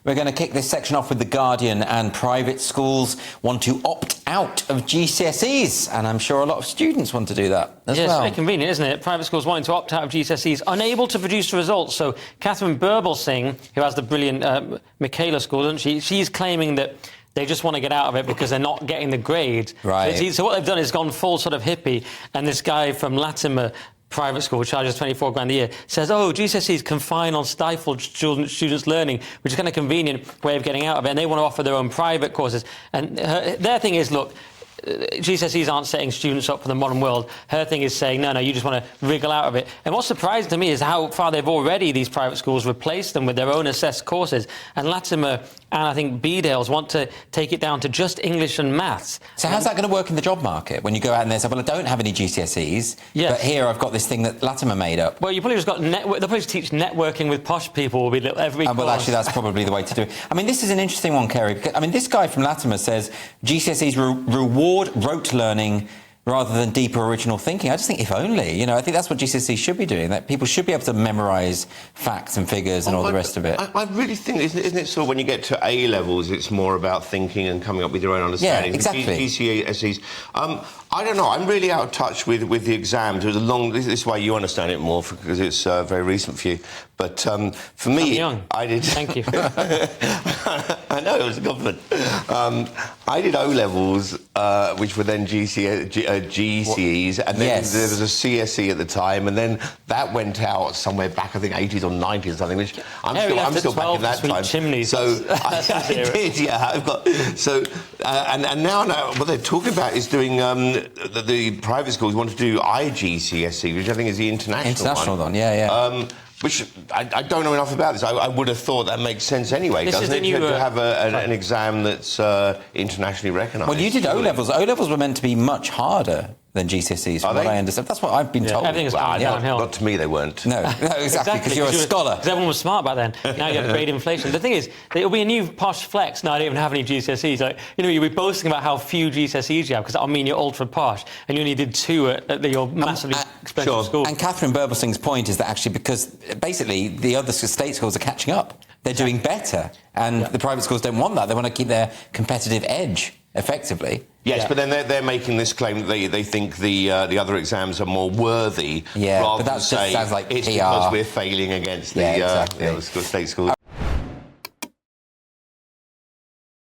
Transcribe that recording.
We're going to kick this section off with The Guardian, and private schools want to opt out of GCSEs, and I'm sure a lot of students want to do that as well. It's very convenient, isn't it? Private schools wanting to opt out of GCSEs, unable to produce results. So Catherine Burblesing, who has the brilliant Michaela School, doesn't she? She's claiming that they just want to get out of it because they're not getting the grades. Right. So what they've done is gone full sort of hippie, and this guy from Latimer private school, which charges 24 grand a year, says, oh, GCSEs confine or stifle students' learning, which is kind of convenient way of getting out of it, and they want to offer their own private courses. And their thing is, look, GCSEs aren't setting students up for the modern world. Her thing is saying, no, you just want to wriggle out of it. And what's surprising to me is how far they've already, these private schools, replaced them with their own assessed courses. And Latimer and I think Bedales want to take it down to just English and maths. So how's that going to work in the job market when you go out and they say, well, I don't have any GCSEs, but here I've got this thing that Latimer made up? Well, you probably just got they'll probably just teach networking with posh people will be every course. Well, actually, that's probably the way to do it. I mean, this is an interesting one, Carey, because, I mean, this guy from Latimer says GCSEs reward rote learning rather than deeper original thinking. I just think if only, you know, I think that's what GCSEs should be doing, that people should be able to memorise facts and figures and all the rest of it. I really think, isn't it sort of when you get to A-levels, it's more about thinking and coming up with your own understanding. Yeah, exactly. GCSEs, I don't know, I'm really out of touch with the exams. It was this is why you understand it more, because it's very recent for you. But for me, young. I did... Thank you. I know, it was a compliment. I did O-levels, which were then GCEs, and then there was a CSE at the time, and then that went out somewhere back, I think, 80s or 90s or something, which I'm still back in that time. Chimneys. So I did, yeah. I've got and now what they're talking about is doing the private schools want to do IGCSE, which I think is the international one. Yeah. Which I don't know enough about this. I would have thought that makes sense anyway, doesn't it? To have an exam that's internationally recognised. Well, you did O-levels. O-levels were meant to be much harder than GCSEs, from what I understand. That's what I've been told. Everything's gone downhill. Not to me, they weren't. No, exactly, because you're a scholar. Because everyone was smart back then. Now you have grade inflation. The thing is, it'll be a new posh flex. No, I don't even have any GCSEs. Like, you know, you'll be boasting about how few GCSEs you have, because I mean you're ultra posh, and you only did 2 at your massively expensive school. And Catherine Burblesing's point is that actually, because basically the other state schools are catching up. They're doing better, and the private schools don't want that. They want to keep their competitive edge, effectively. Yes, but then they're making this claim that they think the other exams are more worthy, rather but that than say sounds like it's PR. because we're failing against the state schools.